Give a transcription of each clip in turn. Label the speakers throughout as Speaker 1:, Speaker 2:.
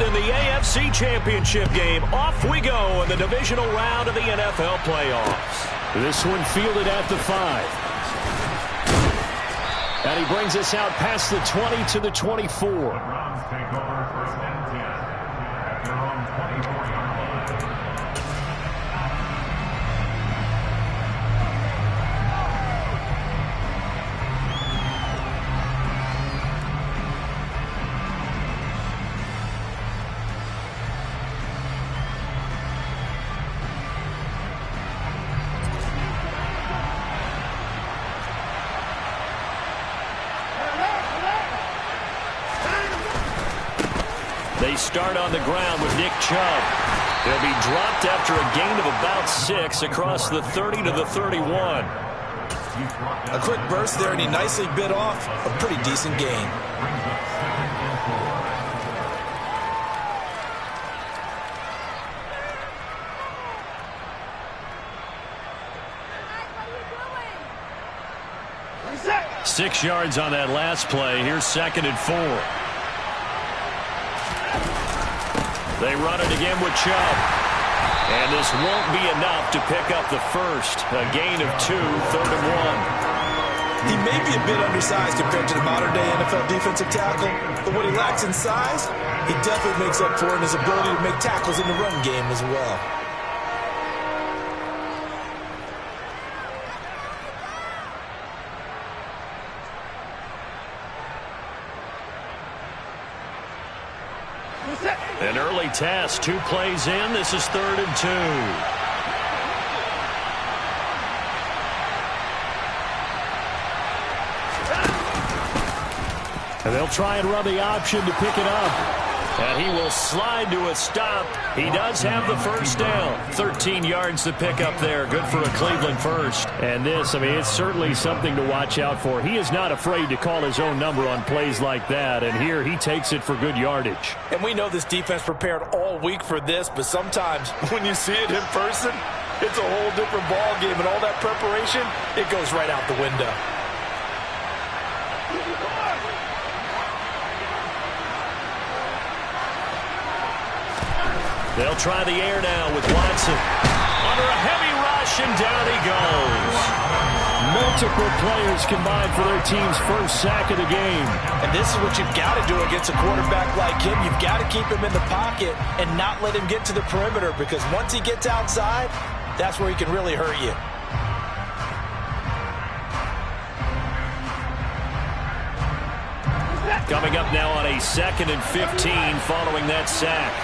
Speaker 1: in the AFC Championship game. Off we go in the divisional round of the NFL playoffs.
Speaker 2: This one fielded at the 5. And he brings us out past the 20 to the 24.
Speaker 1: They start on the ground with Nick Chubb. He'll be dropped after a gain of about 6 across the 30 to the 31.
Speaker 3: A quick burst there, and he nicely bit off a pretty decent gain.
Speaker 1: Six yards on that last play. Here's 2nd and 4. They run it again with Chubb. And this won't be enough to pick up the first. A gain of 2, 3rd and 1.
Speaker 3: He may be a bit undersized compared to the modern-day NFL defensive tackle, but what he lacks in size, he definitely makes up for in his ability to make tackles in the run game as well.
Speaker 1: An early test, 2 plays in. This is 3rd and 2.
Speaker 2: And they'll try and run the option to pick it up.
Speaker 1: And he will slide to a stop. He does have the first down. 13 yards to pick up there. Good for a Cleveland first.
Speaker 2: And this, I mean, it's certainly something to watch out for. He is not afraid to call his own number on plays like that. And here he takes it for good yardage.
Speaker 3: And we know this defense prepared all week for this, but sometimes when you see it in person, it's a whole different ball game. And all that preparation, it goes right out the window.
Speaker 1: They'll try the air now with Watson. Under a heavy rush, and down he goes.
Speaker 2: Multiple players combined for their team's first sack of the game.
Speaker 3: And this is what you've got to do against a quarterback like him. You've got to keep him in the pocket and not let him get to the perimeter, because once he gets outside, that's where he can really hurt you.
Speaker 1: Coming up now on a 2nd and 15 following that sack.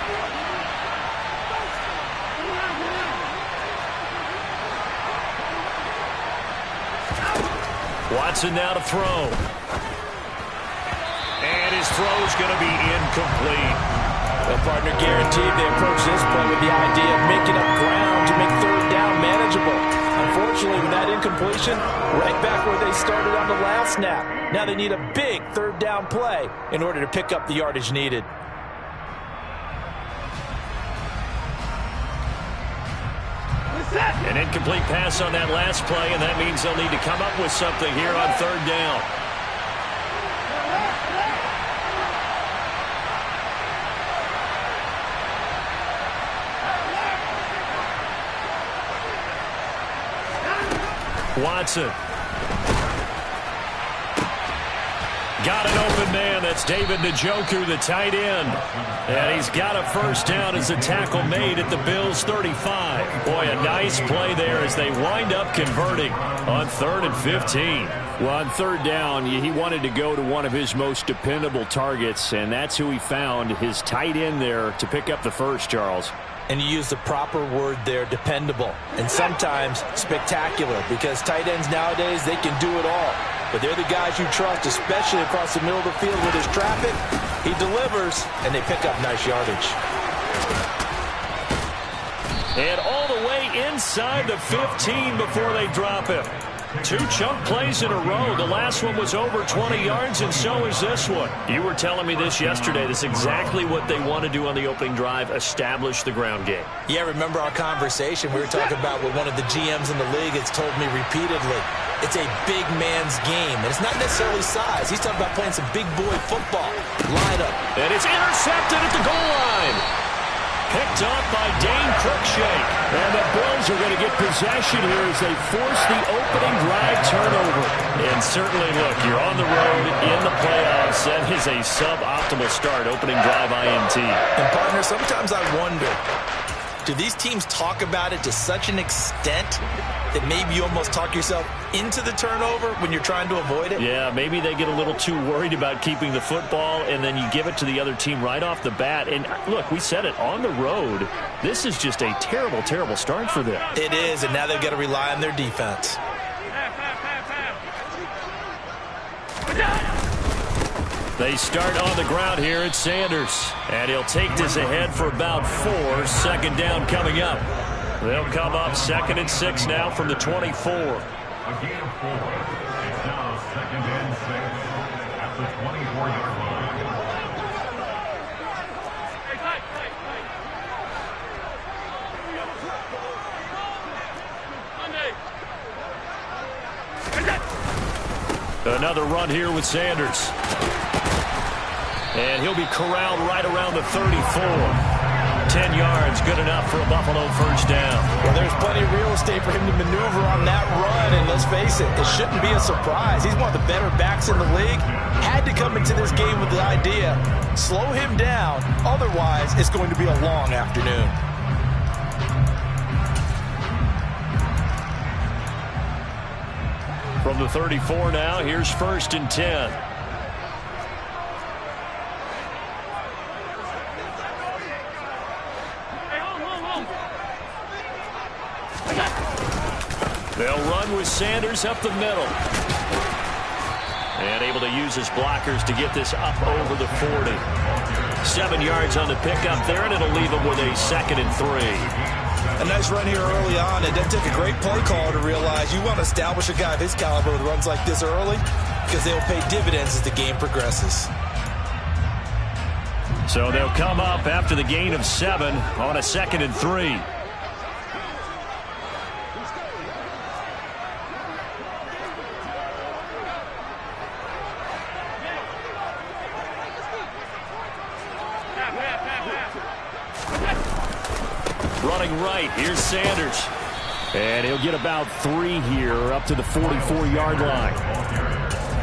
Speaker 1: Watson now to throw. And his throw is going to be incomplete.
Speaker 3: Well, partner, guaranteed they approach this play with the idea of making up ground to make 3rd down manageable. Unfortunately, with that incompletion, right back where they started on the last snap. Now they need a big 3rd down play in order to pick up the yardage needed.
Speaker 1: An incomplete pass on that last play, and that means they'll need to come up with something here on 3rd down. Watson. Got an open man. That's David Njoku, the tight end. And he's got a first down as a tackle made at the Bills' 35. Boy, a nice play there as they wind up converting on 3rd and 15.
Speaker 2: Well, on 3rd down, he wanted to go to one of his most dependable targets, and that's who he found, his tight end there, to pick up the first, Charles.
Speaker 3: And you use the proper word there, dependable, and sometimes spectacular, because tight ends nowadays, they can do it all. But they're the guys you trust, especially across the middle of the field where there's traffic. He delivers, and they pick up nice yardage.
Speaker 1: And all the way inside the 15 before they drop him. 2 chunk plays in a row. The last one was over 20 yards, and so is this one. You were telling me this yesterday. This is exactly what they want to do on the opening drive, establish the ground game.
Speaker 3: Yeah, remember our conversation? We were talking about what one of the GMs in the league has told me repeatedly. It's a big man's game, and it's not necessarily size. He's talking about playing some big boy football. Line up.
Speaker 1: And it's intercepted at the goal line. Picked up by Dane Cruikshank. And the Bills are going to get possession here as they force the opening drive turnover. And certainly, look, you're on the road in the playoffs. That is a suboptimal start, opening drive INT.
Speaker 3: And, partner, sometimes I wonder, do these teams talk about it to such an extent that maybe you almost talk yourself into the turnover when you're trying to avoid it?
Speaker 1: Yeah, maybe they get a little too worried about keeping the football, and then you give it to the other team right off the bat. And, look, we said it, on the road, this is just a terrible, terrible start for them.
Speaker 3: It is, and now they've got to rely on their defense.
Speaker 1: They start on the ground here at Sanders. And he'll take this ahead for about 4. Second down coming up. They'll come up 2nd and 6 now from the 24.
Speaker 4: Again, 4. It's now 2nd and 6 at the 24-yard line.
Speaker 1: Another run here with Sanders. And he'll be corralled right around the 34. 10 yards, good enough for a Buffalo first down.
Speaker 3: Well, there's plenty of real estate for him to maneuver on that run, and let's face it, it shouldn't be a surprise. He's one of the better backs in the league. Had to come into this game with the idea, slow him down, otherwise it's going to be a long afternoon.
Speaker 1: From the 34 now, here's 1st and 10. They'll run with Sanders up the middle. And able to use his blockers to get this up over the 40. 7 yards on the pickup there, and it'll leave him with a 2nd and 3.
Speaker 3: A nice run here early on. It doesn't take a great play caller to realize you want to establish a guy of his caliber with runs like this early because they'll pay dividends as the game progresses.
Speaker 1: So they'll come up after the gain of 7 on a 2nd and 3. Running right, here's Sanders. And he'll get about 3 here up to the 44-yard line.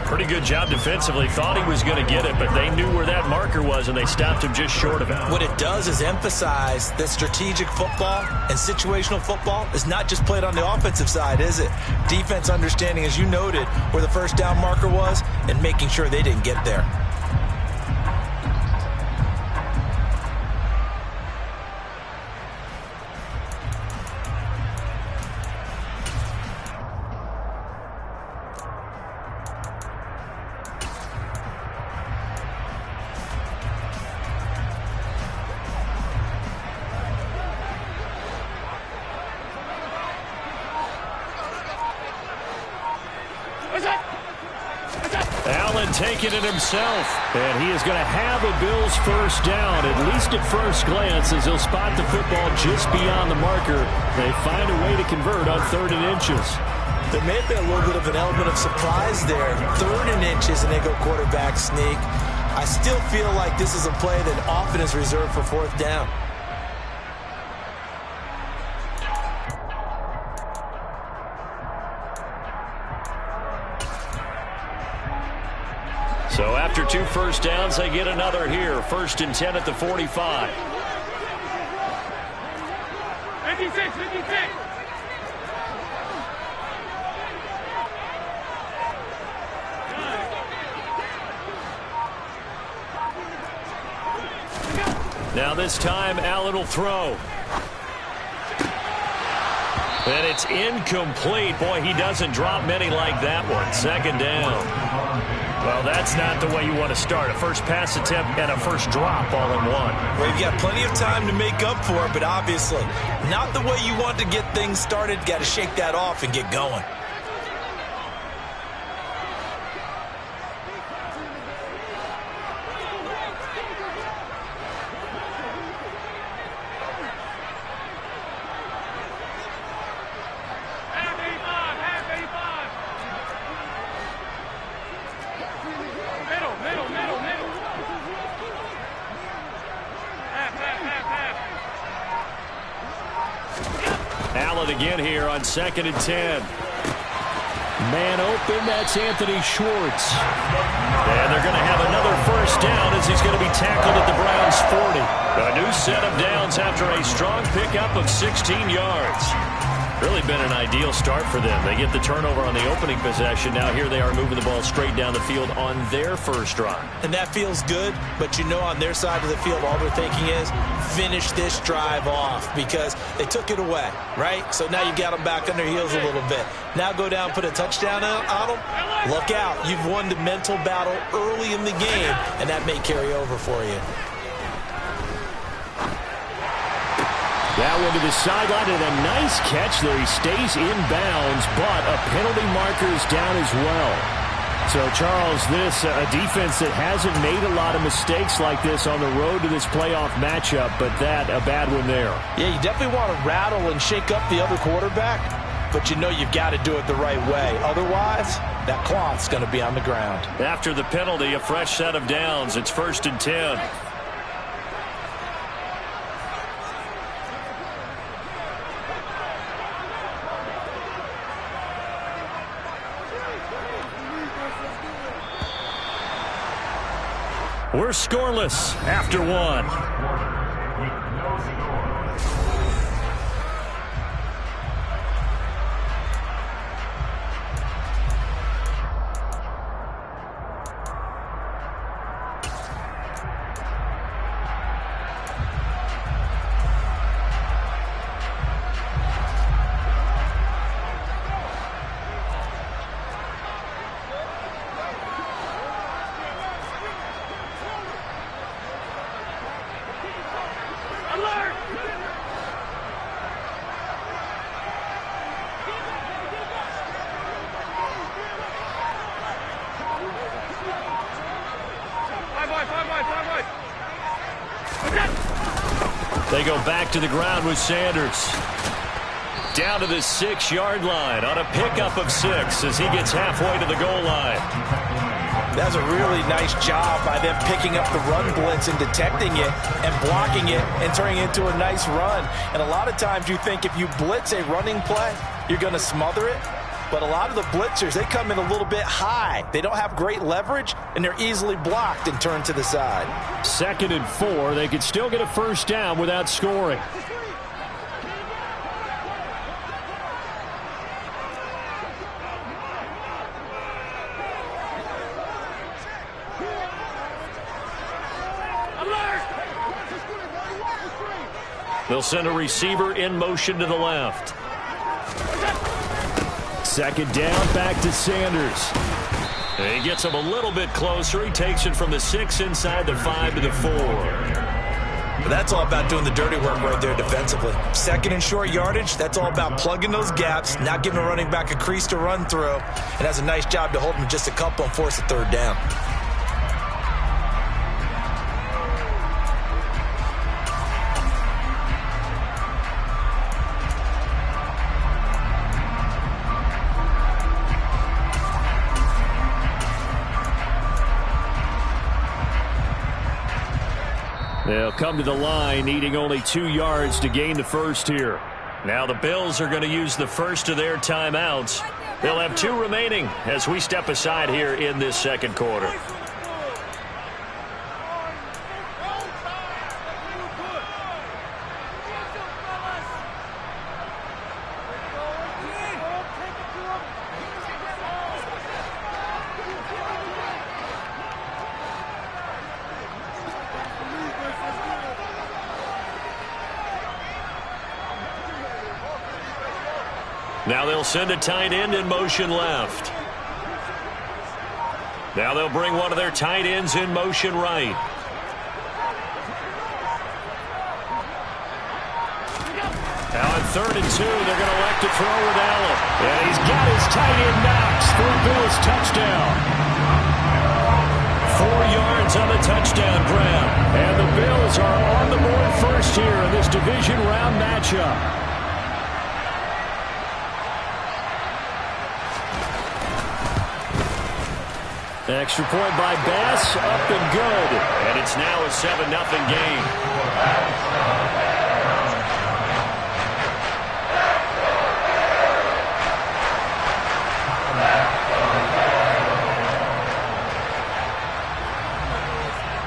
Speaker 1: Pretty good job defensively. Thought he was going to get it, but they knew where that marker was, and they stopped him just short of it.
Speaker 3: What it does is emphasize that strategic football and situational football is not just played on the offensive side, is it? Defense understanding, as you noted, where the first down marker was and making sure they didn't get there.
Speaker 1: Allen taking it himself, and he is going to have a Bills first down, at least at first glance, as he'll spot the football just beyond the marker. They find a way to convert on 3rd and inches.
Speaker 3: There may have been a little bit of an element of surprise there. 3rd and inches, and they go quarterback sneak. I still feel like this is a play that often is reserved for 4th down.
Speaker 1: So after 2 first downs, they get another here. 1st and 10 at the 45.
Speaker 4: 56.
Speaker 1: Now this time, Allen will throw. And it's incomplete. Boy, he doesn't drop many like that one. 2nd down. Well, that's not the way you want to start. A first pass attempt and a first drop all in one.
Speaker 3: Well, you've got plenty of time to make up for it, but obviously not the way you want to get things started. Got to shake that off and get going.
Speaker 1: it again here on 2nd and 10.
Speaker 2: Man open, that's Anthony Schwartz.
Speaker 1: And they're going to have another first down as he's going to be tackled at the Browns' 40. A new set of downs after a strong pickup of 16 yards. Really been an ideal start for them. They get the turnover on the opening possession. Now here they are moving the ball straight down the field on their first drive.
Speaker 3: And that feels good, but you know on their side of the field all they're thinking is finish this drive off because they took it away, right? So now you got them back on their heels a little bit. Now go down, put a touchdown on them. Look out. You've won the mental battle early in the game, and that may carry over for you.
Speaker 2: That one to the sideline, and a nice catch there. He stays in bounds, but a penalty marker is down as well. So, Charles, this a defense that hasn't made a lot of mistakes like this on the road to this playoff matchup, but that a bad one there.
Speaker 3: Yeah, you definitely want to rattle and shake up the other quarterback, but you know you've got to do it the right way. Otherwise, that cloth's going to be on the ground.
Speaker 1: After the penalty, a fresh set of downs. It's 1st and 10. We're scoreless after one. They go back to the ground with Sanders. Down to the 6-yard line on a pickup of 6 as he gets halfway to the goal line.
Speaker 3: That's a really nice job by them picking up the run blitz and detecting it and blocking it and turning it into a nice run. And a lot of times you think if you blitz a running play, you're going to smother it. But a lot of the blitzers, they come in a little bit high. They don't have great leverage, and they're easily blocked and turned to the side.
Speaker 2: 2nd and 4. They could still get a first down without scoring.
Speaker 1: They'll send a receiver in motion to the left.
Speaker 2: 2nd down, back to Sanders.
Speaker 1: He gets him a little bit closer. He takes it from the 6 inside the 5 to the 4.
Speaker 3: But that's all about doing the dirty work right there defensively. 2nd and short yardage, that's all about plugging those gaps, not giving a running back a crease to run through. And has a nice job to hold him just a couple and force a 3rd down.
Speaker 2: They'll come to the line, needing only 2 yards to gain the first here.
Speaker 1: Now the Bills are going to use the first of their timeouts. They'll have 2 remaining as we step aside here in this 2nd quarter. Now they'll send a tight end in motion left. Now they'll bring one of their tight ends in motion right. Now on 3rd and 2, they're going to elect to throw with Allen.
Speaker 2: And he's got his tight end Knox for a Bills touchdown.
Speaker 1: 4 yards on the touchdown grab.
Speaker 2: And the Bills are on the board first here in this division round matchup.
Speaker 1: Extra point by Bass, up and good. And it's now a 7-0 game.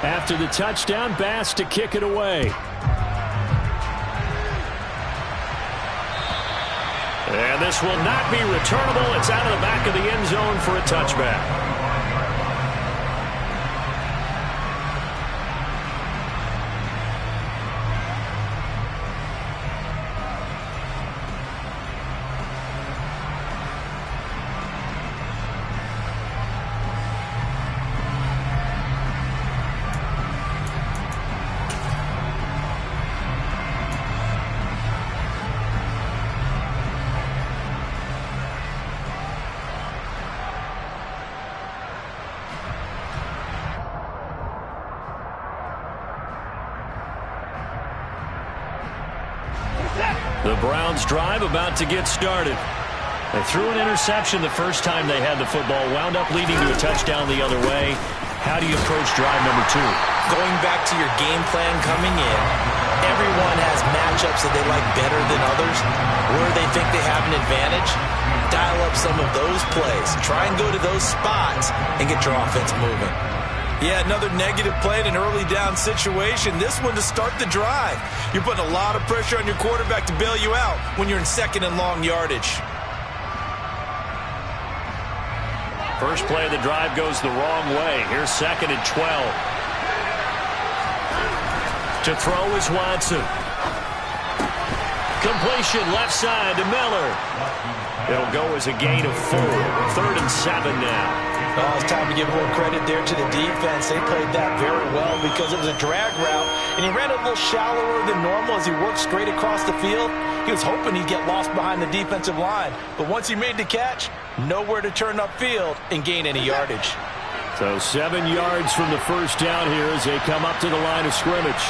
Speaker 1: After the touchdown, Bass to kick it away. And this will not be returnable. It's out of the back of the end zone for a touchback. The Browns drive about to get started. They threw an interception the first time they had the football, wound up leading to a touchdown the other way. How do you approach drive number 2?
Speaker 3: Going back to your game plan coming in, everyone has matchups that they like better than others. Where they think they have an advantage, dial up some of those plays. Try and go to those spots and get your offense moving. Yeah, another negative play in an early down situation. This one to start the drive. You're putting a lot of pressure on your quarterback to bail you out when you're in second and long yardage.
Speaker 1: First play of the drive goes the wrong way. Here's 2nd and 12. To throw is Watson. Completion left side to Miller. It'll go as a gain of 4. 3rd and 7 now.
Speaker 3: Oh, it's time to give a little credit there to the defense. They played that very well because it was a drag route, and he ran a little shallower than normal as he worked straight across the field. He was hoping he'd get lost behind the defensive line, but once he made the catch, nowhere to turn upfield and gain any yardage.
Speaker 2: So 7 yards from the first down here as they come up to the line of scrimmage.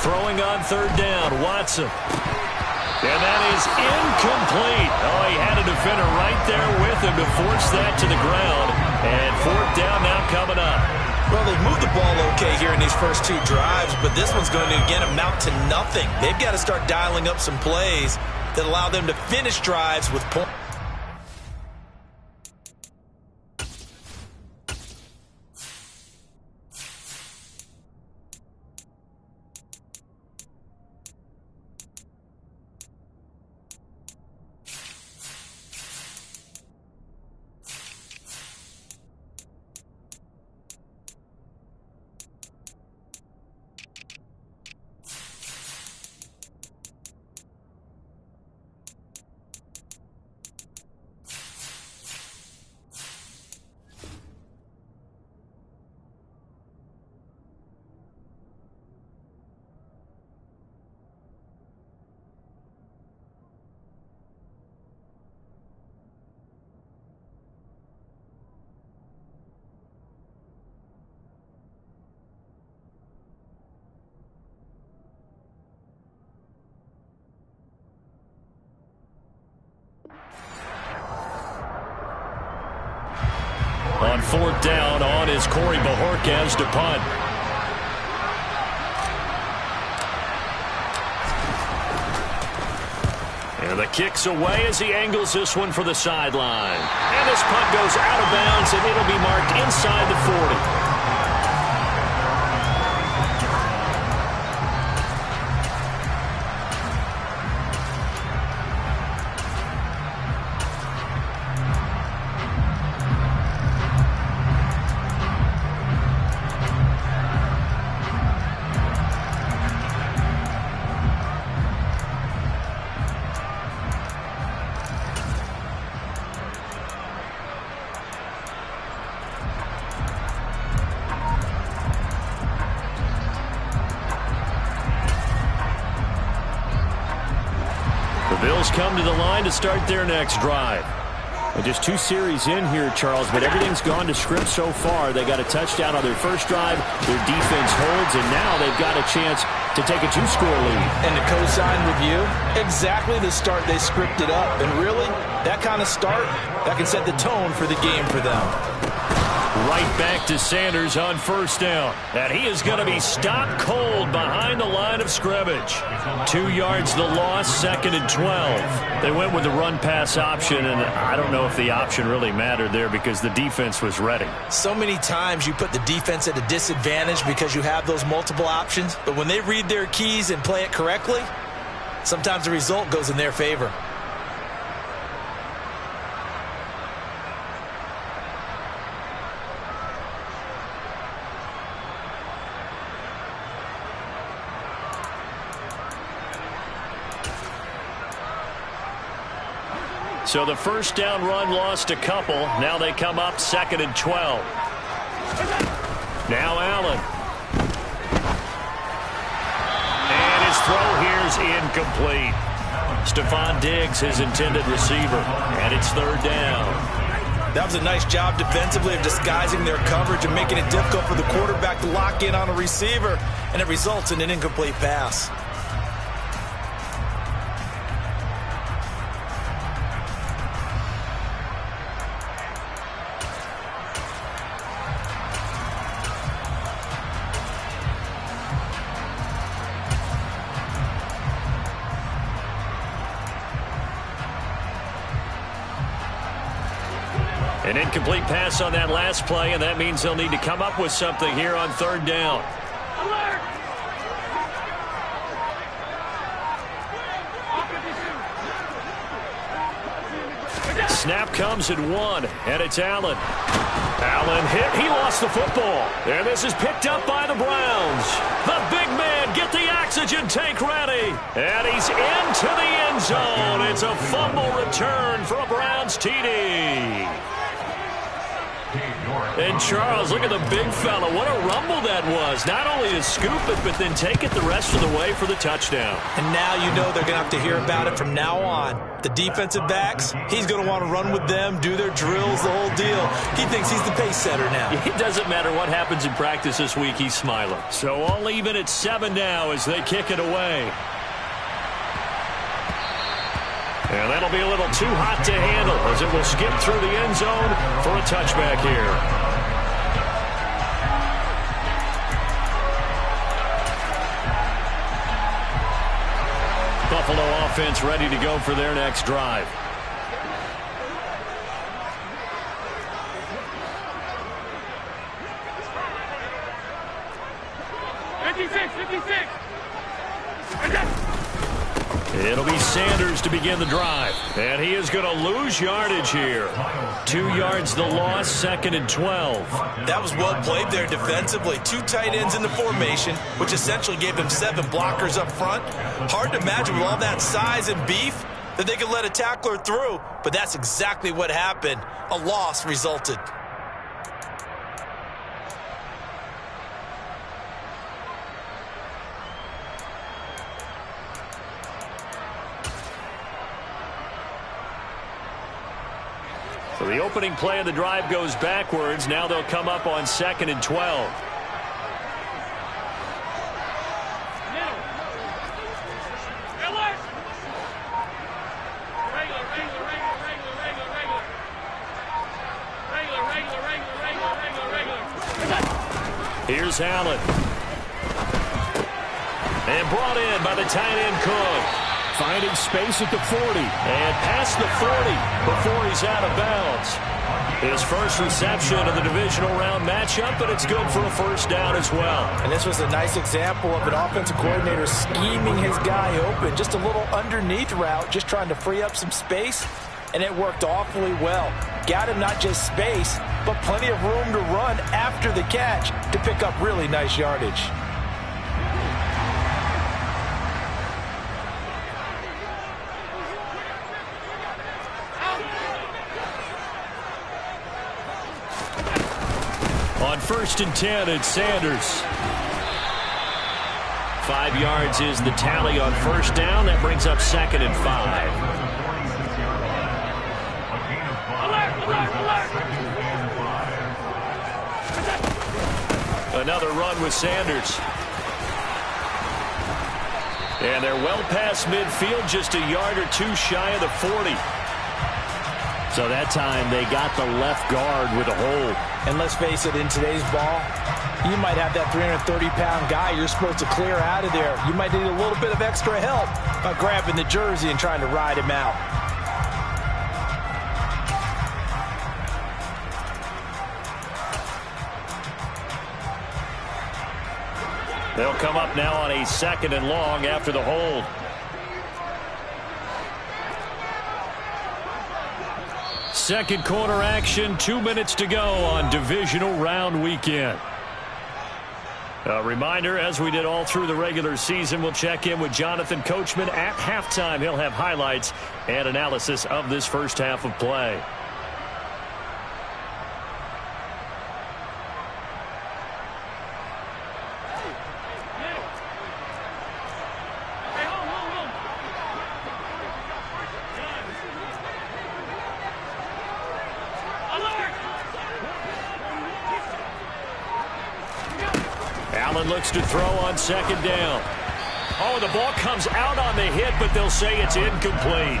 Speaker 1: Throwing on 3rd down, Watson. And that is incomplete. Oh, he had a defender right there with him to force that to the ground. And 4th down now coming up.
Speaker 3: Well, they've moved the ball okay here in these first 2 drives, but this one's going to, again, amount to nothing. They've got to start dialing up some plays that allow them to finish drives with points.
Speaker 1: On 4th down, on is Corey Bajorquez to punt. And the kick's away as he angles this one for the sideline. And this punt goes out of bounds, and it'll be marked inside the 40. Bills come to the line to start their next drive.
Speaker 2: And just 2 series in here, Charles, but everything's gone to script so far. They got a touchdown on their first drive. Their defense holds, and now they've got a chance to take a 2-score lead.
Speaker 3: And to co-sign with you, exactly the start they scripted up. And really, that kind of start, that can set the tone for the game for them.
Speaker 1: Right back to Sanders on first down. And he is going to be stopped cold behind the line of scrimmage. 2 yards the loss, 2nd and 12. They went with the run-pass option, and I don't know if the option really mattered there because the defense was ready.
Speaker 3: So many times you put the defense at a disadvantage because you have those multiple options, but when they read their keys and play it correctly, sometimes the result goes in their favor.
Speaker 1: So the first down run lost a couple. Now they come up 2nd and 12. Now Allen. And his throw here is incomplete. Stephon Diggs, his intended receiver. And it's 3rd down.
Speaker 3: That was a nice job defensively of disguising their coverage and making it difficult for the quarterback to lock in on a receiver. And it results in an incomplete pass.
Speaker 1: An incomplete pass on that last play, and that means they'll need to come up with something here on 3rd down. Snap comes at 1, and it's Allen. Allen hit. He lost the football. And this is picked up by the Browns. The big man, get the oxygen tank ready. And he's into the end zone. It's a fumble return for a Browns TD. And Charles, look at the big fella. What a rumble that was. Not only to scoop it, but then take it the rest of the way for the touchdown.
Speaker 3: And now you know they're going to have to hear about it from now on. The defensive backs, he's going to want to run with them, do their drills, the whole deal. He thinks he's the pace setter now.
Speaker 1: It doesn't matter what happens in practice this week, he's smiling. So all even at 7 now as they kick it away. And that'll be a little too hot to handle as it will skip through the end zone for a touchback here. Buffalo offense ready to go for their next drive. It'll be Sanders to begin the drive. And he is going to lose yardage here. 2 yards the loss, 2nd and 12.
Speaker 3: That was well played there defensively. 2 tight ends in the formation, which essentially gave them 7 blockers up front. Hard to imagine with all that size and beef that they could let a tackler through, but that's exactly what happened. A loss resulted.
Speaker 1: So the opening play of the drive goes backwards. Now they'll come up on 2nd and 12. Here's Allen. And brought in by the tight end Cook. Finding space at the 40. And past the 40 before he's out of bounds. His first reception of the divisional round matchup, but it's good for a first down as well.
Speaker 3: And this was a nice example of an offensive coordinator scheming his guy open. Just a little underneath route, just trying to free up some space. And it worked awfully well. Got him not just space, but plenty of room to run after the catch to pick up really nice yardage.
Speaker 1: On 1st and 10, it's Sanders. 5 yards is the tally on first down. That brings up 2nd and 5. Another run with Sanders. And they're well past midfield, just a yard or two shy of the 40.
Speaker 2: So that time they got the left guard with a hold.
Speaker 3: And let's face it, in today's ball, you might have that 330-pound guy you're supposed to clear out of there. You might need a little bit of extra help by grabbing the jersey and trying to ride him out.
Speaker 1: They'll come up now on a 2nd and long after the hold. Second quarter action, 2 minutes to go on divisional round weekend. A reminder, as we did all through the regular season, we'll check in with Jonathan Coachman at halftime. He'll have highlights and analysis of this first half of play. Allen looks to throw on 2nd down. Oh, the ball comes out on the hit, but they'll say it's incomplete.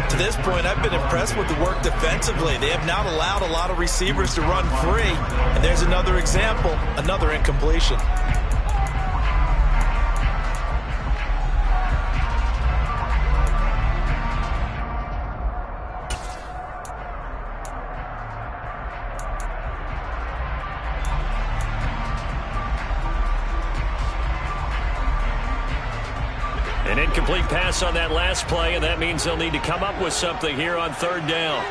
Speaker 3: To this point, I've been impressed with the work defensively. They have not allowed a lot of receivers to run free. And there's another example, another incompletion.
Speaker 1: An incomplete pass on that last play, and that means they'll need to come up with something here on 3rd down.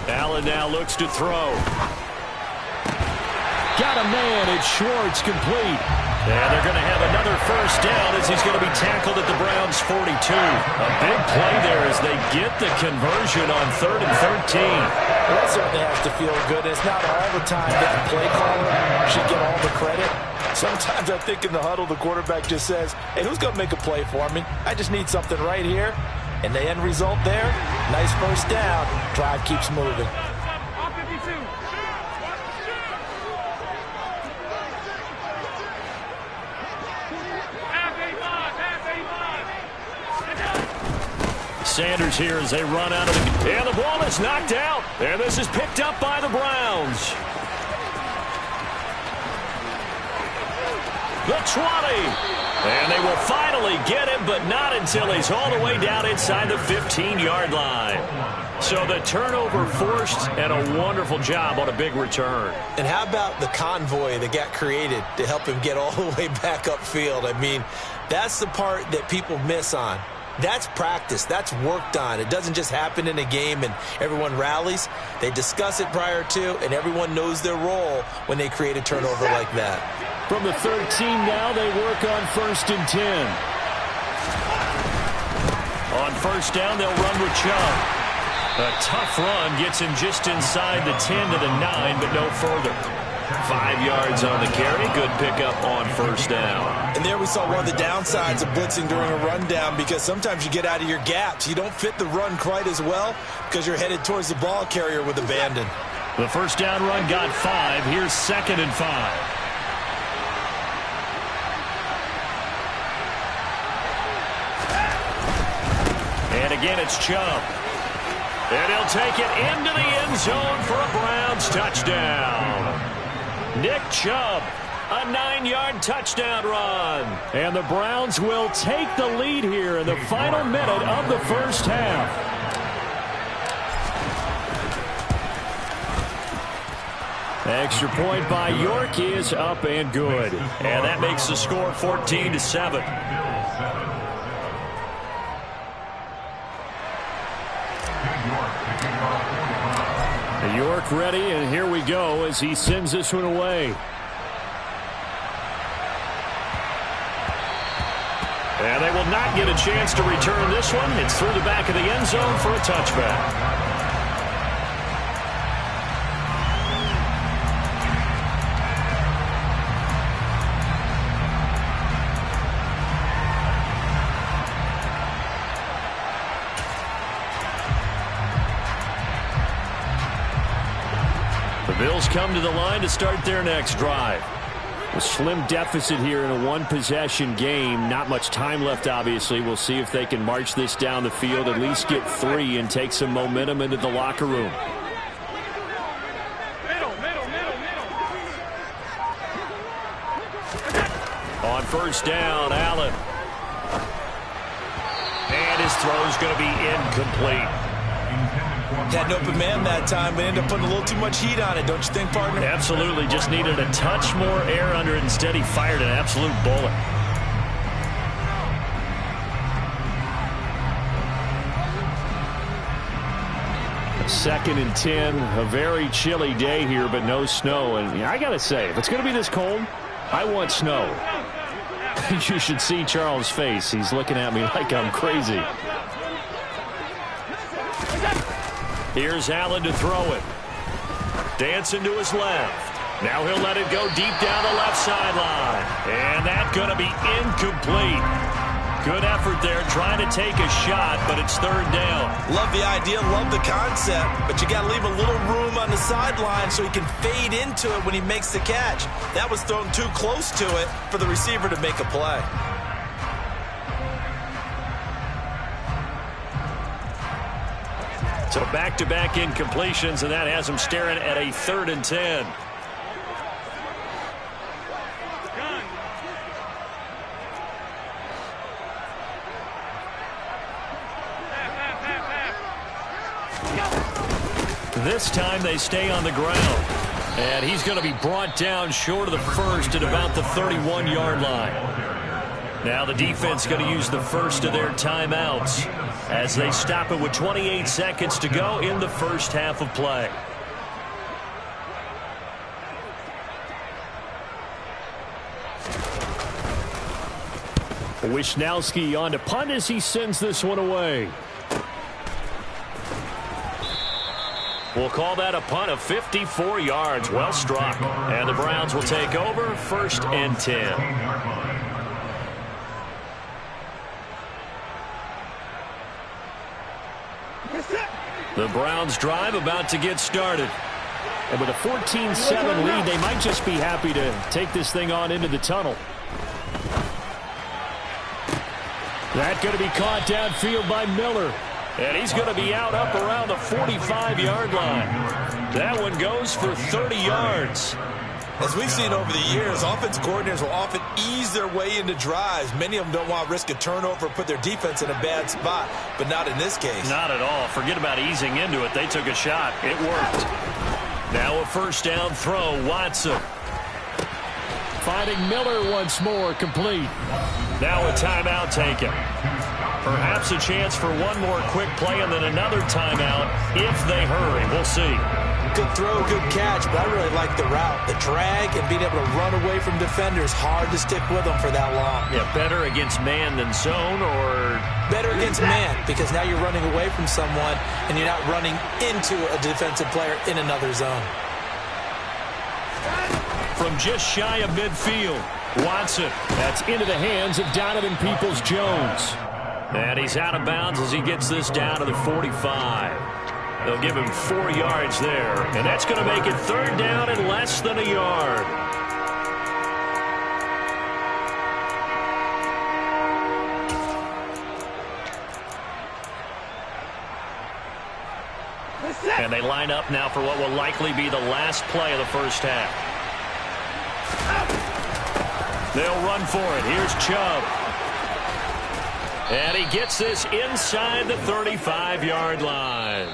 Speaker 1: Allen now looks to throw. Got a man. It's Schwartz, complete. And they're going to have another first down as he's going to be tackled at the Browns' 42. A big play there as they get the conversion on 3rd and 13.
Speaker 3: Well, that certainly has to feel good. It's not all the time that the play caller should get all the credit. Sometimes I think in the huddle, the quarterback just says, hey, who's going to make a play for me? I just need something right here. And the end result there, nice first down. Drive keeps moving.
Speaker 1: Sanders here as they run out of the... And the ball is knocked out. And this is picked up by the Browns. The 20. And they will finally get him, but not until he's all the way down inside the 15-yard line. So the turnover forced, and a wonderful job on a big return.
Speaker 3: And how about the convoy that got created to help him get all the way back upfield? I mean, that's the part that people miss on. That's practice. That's worked on. It doesn't just happen in a game and everyone rallies. They discuss it prior to, and everyone knows their role when they create a turnover like that.
Speaker 1: From the 13 now, they work on 1st and 10. On 1st down, they'll run with Chubb. A tough run gets him just inside the 10 to the 9, but no further. 5 yards on the carry. Good pickup on 1st down.
Speaker 3: And there we saw one of the downsides of blitzing during a rundown, because sometimes you get out of your gaps. You don't fit the run quite as well because you're headed towards the ball carrier with abandon.
Speaker 1: The 1st down run got 5. Here's 2nd and 5. And again, it's Chubb. And he'll take it into the end zone for a Browns touchdown. Nick Chubb, a 9-yard touchdown run. And the Browns will take the lead here in the final minute of the first half. Extra point by York is up and good. And that makes the score 14-7. York ready, and here we go as he sends this one away. And they will not get a chance to return this one. It's through the back of the end zone for a touchback. Bills come to the line to start their next drive.
Speaker 2: A slim deficit here in a one-possession game. Not much time left, obviously. We'll see if they can march this down the field, at least get 3, and take some momentum into the locker room.
Speaker 1: On first down, Allen. And his throw's going to be incomplete.
Speaker 3: Had an open man that time, but ended up putting a little too much heat on it, don't you think, partner?
Speaker 1: Absolutely. Just needed a touch more air under it. Instead, he fired an absolute bullet.
Speaker 2: Second and 10. A very chilly day here, but no snow. And I got to say, if it's going to be this cold, I want snow. You should see Charles' face. He's looking at me like I'm crazy.
Speaker 1: Here's Allen to throw it. Dancing to his left. Now he'll let it go deep down the left sideline. And that's going to be incomplete. Good effort there trying to take a shot, but it's third down.
Speaker 3: Love the idea, love the concept, but you got to leave a little room on the sideline so he can fade into it when he makes the catch. That was thrown too close to it for the receiver to make a play.
Speaker 1: So back-to-back incompletions, and that has him staring at a 3rd and 10. This time they stay on the ground. And he's going to be brought down short of the first at about the 31-yard line. Now the defense is going to use the first of their timeouts as they stop it with 28 seconds to go in the first half of play.
Speaker 2: Wisnowski on to punt as he sends this one away.
Speaker 1: We'll call that a punt of 54 yards. Well struck. And the Browns will take over 1st and 10. The Browns drive about to get started.
Speaker 2: And with a 14-7 lead, they might just be happy to take this thing on into the tunnel. That going to be caught downfield by Miller.
Speaker 1: And he's going to be out up around the 45-yard line. That one goes for 30 yards.
Speaker 3: As we've seen over the years, offensive coordinators will often ease their way into drives. Many of them don't want to risk a turnover or put their defense in a bad spot, but not in this case.
Speaker 1: Not at all. Forget about easing into it. They took a shot. It worked. Now a first down throw, Watson.
Speaker 2: Finding Miller once more, complete.
Speaker 1: Now a timeout taken. Perhaps a chance for one more quick play and then another timeout if they hurry. We'll see.
Speaker 3: Good throw, good catch, but I really like the route. The drag and being able to run away from defenders, hard to stick with them for that long.
Speaker 1: Yeah, better against man than zone, or?
Speaker 3: Better against man, because now you're running away from someone and you're not running into a defensive player in another zone.
Speaker 1: From just shy of midfield, Watson.
Speaker 2: That's into the hands of Donovan Peoples-Jones.
Speaker 1: And he's out of bounds as he gets this down to the 45. They'll give him 4 yards there, and that's going to make it third down and less than a yard. And they line up now for what will likely be the last play of the first half. They'll run for it. Here's Chubb. And he gets this inside the 35-yard line.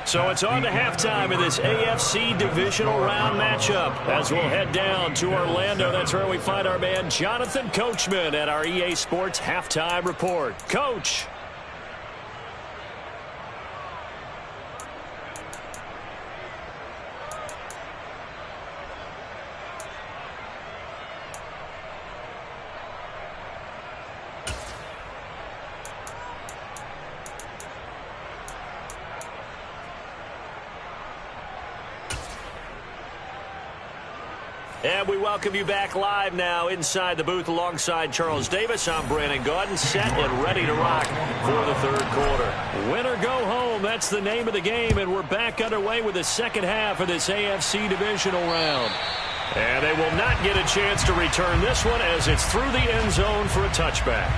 Speaker 1: So it's on to halftime in this AFC divisional round matchup. As we'll head down to Orlando, that's where we find our man Jonathan Coachman at our EA Sports Halftime Report. Coach. And we welcome you back live now inside the booth alongside Charles Davis. I'm Brandon Gaudin, set and ready to rock for the third quarter. Win or go home, that's the name of the game, and we're back underway with the second half of this AFC divisional round. And they will not get a chance to return this one as it's through the end zone for a touchback.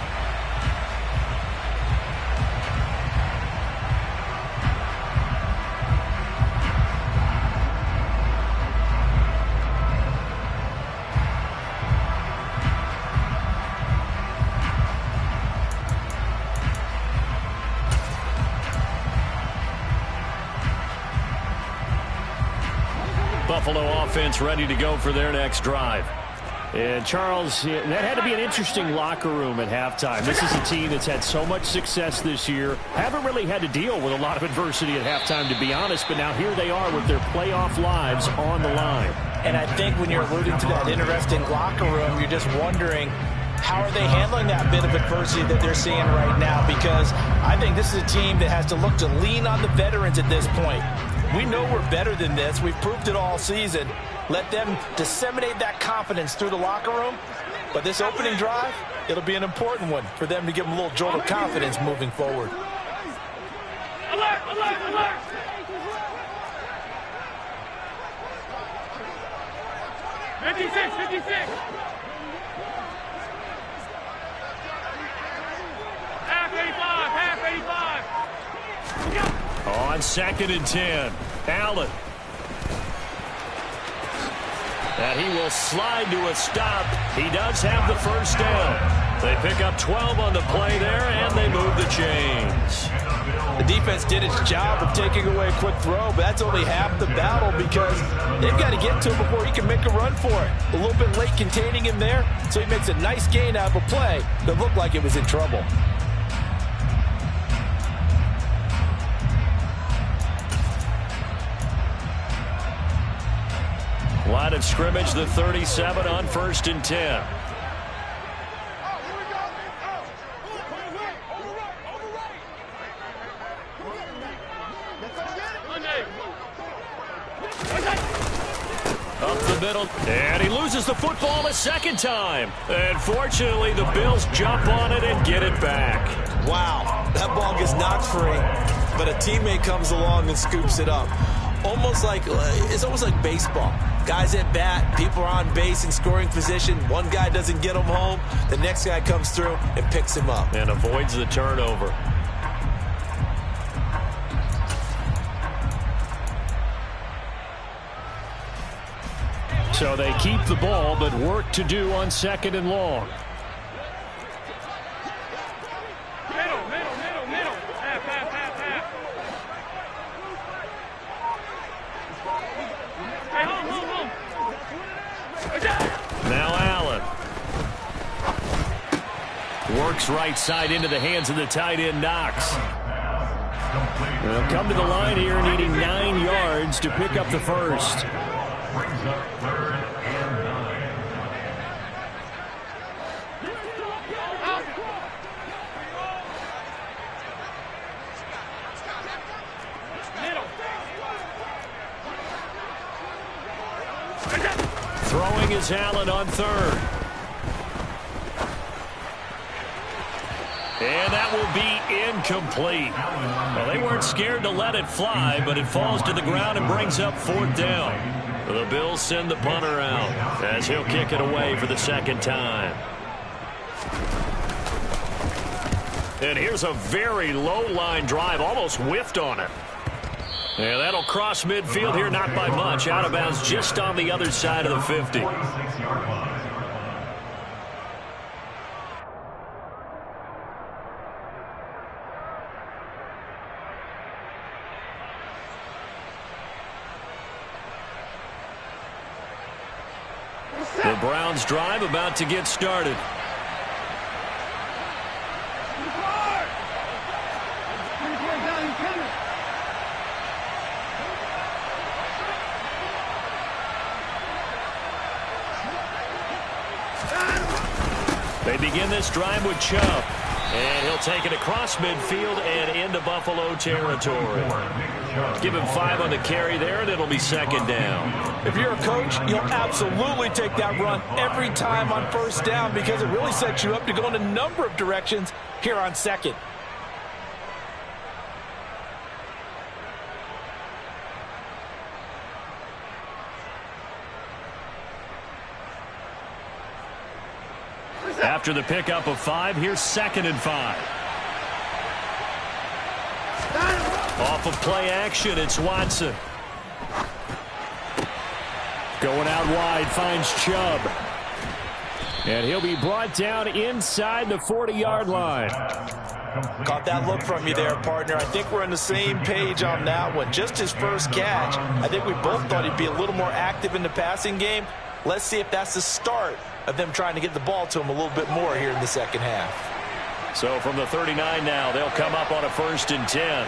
Speaker 1: Buffalo offense ready to go for their next drive. And Charles, that had to be an interesting locker room at halftime. This is a team that's had so much success this year. Haven't really had to deal with a lot of adversity at halftime, to be honest. But now here they are with their playoff lives on the line.
Speaker 3: And I think when you're alluding to that interesting locker room, you're just wondering, how are they handling that bit of adversity that they're seeing right now? Because I think this is a team that has to look to lean on the veterans at this point. We know we're better than this. We've proved it all season. Let them disseminate that confidence through the locker room. But this opening drive, it'll be an important one for them to give them a little jolt of confidence moving forward.
Speaker 5: Alert, alert, alert! '56. Half 85.
Speaker 1: On 2nd and 10, Allen. And he will slide to a stop. He does have the first down. They pick up 12 on the play there, and they move the chains.
Speaker 3: The defense did its job of taking away a quick throw, but that's only half the battle because they've got to get to him before he can make a run for it. A little bit late containing him there, so he makes a nice gain out of a play that looked like it was in trouble.
Speaker 1: Line of scrimmage, the 37 on 1st and 10. Up the middle, and he loses the football a second time. And fortunately, the Bills jump on it and get it back.
Speaker 3: Wow, that ball gets knocked free, but a teammate comes along and scoops it up. It's almost like baseball. Guys at bat, people are on base in scoring position. One guy doesn't get him home. The next guy comes through and picks him up.
Speaker 1: And avoids the turnover. So they keep the ball, but work to do on 2nd and long.
Speaker 5: Middle. Half. Hey, home.
Speaker 1: Now Allen. Works right side into the hands of the tight end, Knox. They'll come to the line here needing 9 yards to pick up the first.
Speaker 4: Brings up 3rd and 9.
Speaker 1: Throwing is Allen on 3rd. And that will be incomplete. Well, they weren't scared to let it fly, but it falls to the ground and brings up 4th down. The Bills send the punter out as he'll kick it away for the second time. And here's a very low line drive, almost whiffed on it. And that'll cross midfield here, not by much. Out of bounds just on the other side of the 50. The Browns drive about to get started. They begin this drive with Chubb. And he'll take it across midfield and into Buffalo territory. Give him 5 on the carry there, and it'll be second down.
Speaker 3: If you're a coach, you'll absolutely take that run every time on first down because it really sets you up to go in a number of directions here on second.
Speaker 1: After the pickup of 5, here's 2nd and 5. Off of play action, it's Watson. Going out wide, finds Chubb. And he'll be brought down inside the 40-yard line.
Speaker 3: Caught that look from you there, partner. I think we're on the same page on that one. Just his first catch. I think we both thought he'd be a little more active in the passing game. Let's see if that's the start of them trying to get the ball to him a little bit more here in the second half.
Speaker 1: So from the 39 now, they'll come up on a 1st and 10.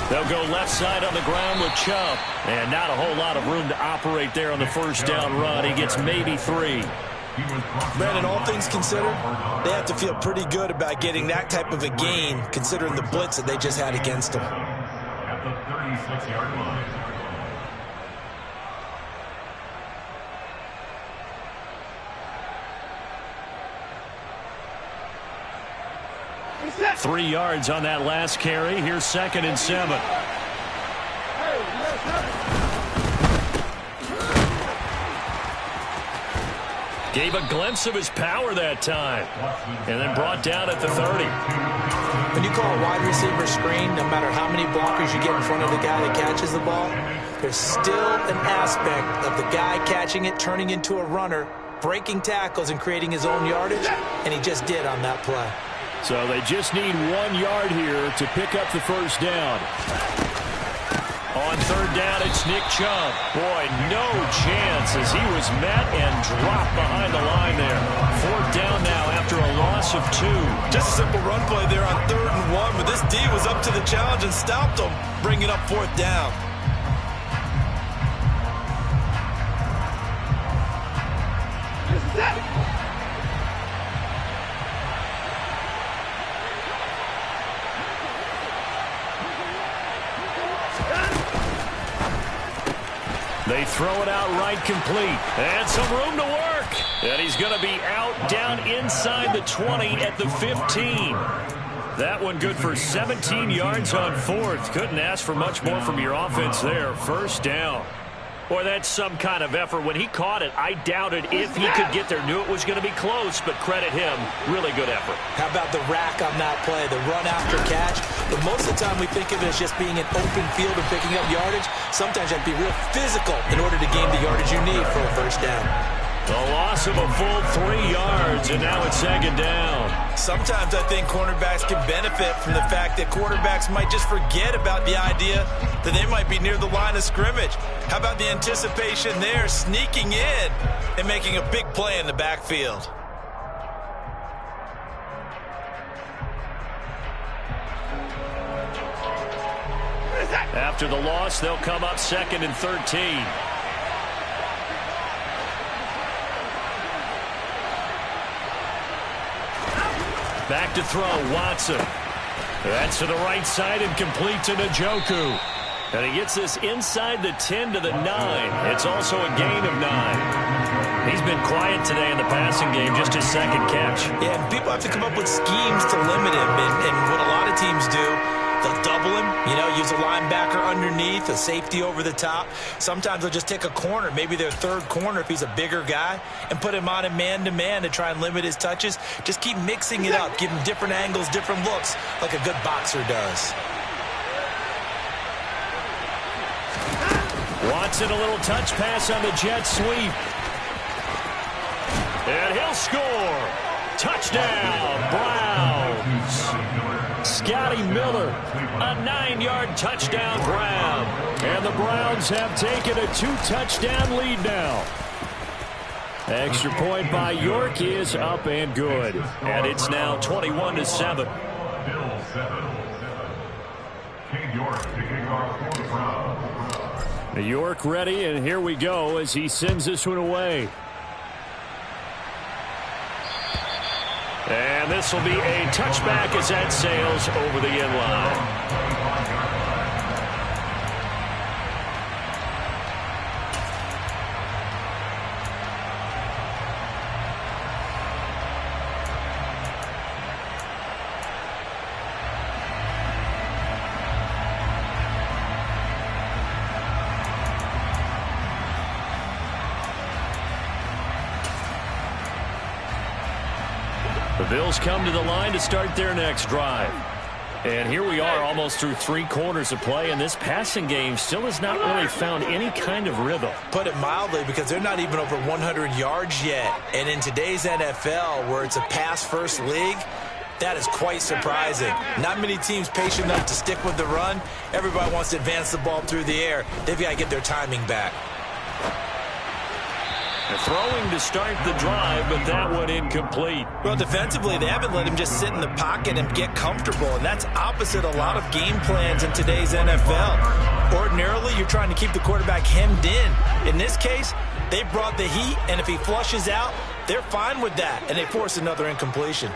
Speaker 1: They'll go left side on the ground with Chubb. And not a whole lot of room to operate there on the first down run. He gets maybe 3.
Speaker 3: Brandon, all things considered, they have to feel pretty good about getting that type of a gain considering the blitz that they just had against them.
Speaker 4: At the 36-yard line.
Speaker 1: Set. 3 yards on that last carry. Here's 2nd and 7. Gave a glimpse of his power that time. And then brought down at the 30.
Speaker 3: When you call a wide receiver screen, no matter how many blockers you get in front of the guy that catches the ball, there's still an aspect of the guy catching it, turning into a runner, breaking tackles and creating his own yardage, and he just did on that play.
Speaker 1: So they just need 1 yard here to pick up the first down. On 3rd down, it's Nick Chubb. Boy, no chance as he was met and dropped behind the line there. 4th down now after a loss of 2.
Speaker 3: Just a simple run play there on 3rd and 1, but this D was up to the challenge and stopped him, bringing up 4th down.
Speaker 1: They throw it out right complete. And some room to work. And he's going to be out down inside the 20 at the 15. That one good for 17 yards on 4th. Couldn't ask for much more from your offense there. First down. Boy, that's some kind of effort. When he caught it, I doubted if he could get there. Knew it was going to be close, but credit him. Really good effort.
Speaker 3: How about the rack on that play, the run after catch? But most of the time we think of it as just being an open field and picking up yardage. Sometimes you have to be real physical in order to gain the yardage you need for a first down.
Speaker 1: The loss of a full 3 yards, and now it's 2nd down.
Speaker 3: Sometimes I think cornerbacks can benefit from the fact that quarterbacks might just forget about the idea that they might be near the line of scrimmage. How about the anticipation there, sneaking in and making a big play in the backfield?
Speaker 1: After the loss, they'll come up 2nd and 13. Back to throw, Watson. That's to the right side and complete to Njoku. And he gets this inside the 10 to the 9. It's also a gain of 9. He's been quiet today in the passing game, just his 2nd catch.
Speaker 3: Yeah, and people have to come up with schemes to limit him. And what a lot of teams do, they'll double him, use a linebacker underneath, a safety over the top. Sometimes they'll just take a corner, maybe their 3rd corner if he's a bigger guy, and put him on a man-to-man to try and limit his touches. Just keep mixing it up, give him different angles, different looks, like a good boxer does.
Speaker 1: Watson, a little touch pass on the jet sweep. And he'll score. Touchdown, Browns. Scotty Miller, a 9-yard touchdown grab. And the Browns have taken a 2-touchdown lead now. Extra point by York is up and good. And it's now 21-7.
Speaker 4: Bill 7. King York to kick off for the Browns.
Speaker 1: York ready, and here we go as he sends this one away. And this will be a touchback as that sails over the end line. The Bills come to the line to start their next drive. And here we are almost through 3 quarters of play, and this passing game still has not really found any kind of rhythm.
Speaker 3: Put it mildly, because they're not even over 100 yards yet. And in today's NFL, where it's a pass-first league, that is quite surprising. Not many teams patient enough to stick with the run. Everybody wants to advance the ball through the air. They've got to get their timing back.
Speaker 1: Throwing to start the drive, but that one incomplete.
Speaker 3: Well, defensively, they haven't let him just sit in the pocket and get comfortable, and that's opposite a lot of game plans in today's NFL. Ordinarily, you're trying to keep the quarterback hemmed in. In this case, they brought the heat, and if he flushes out, they're fine with that, and they force another incompletion.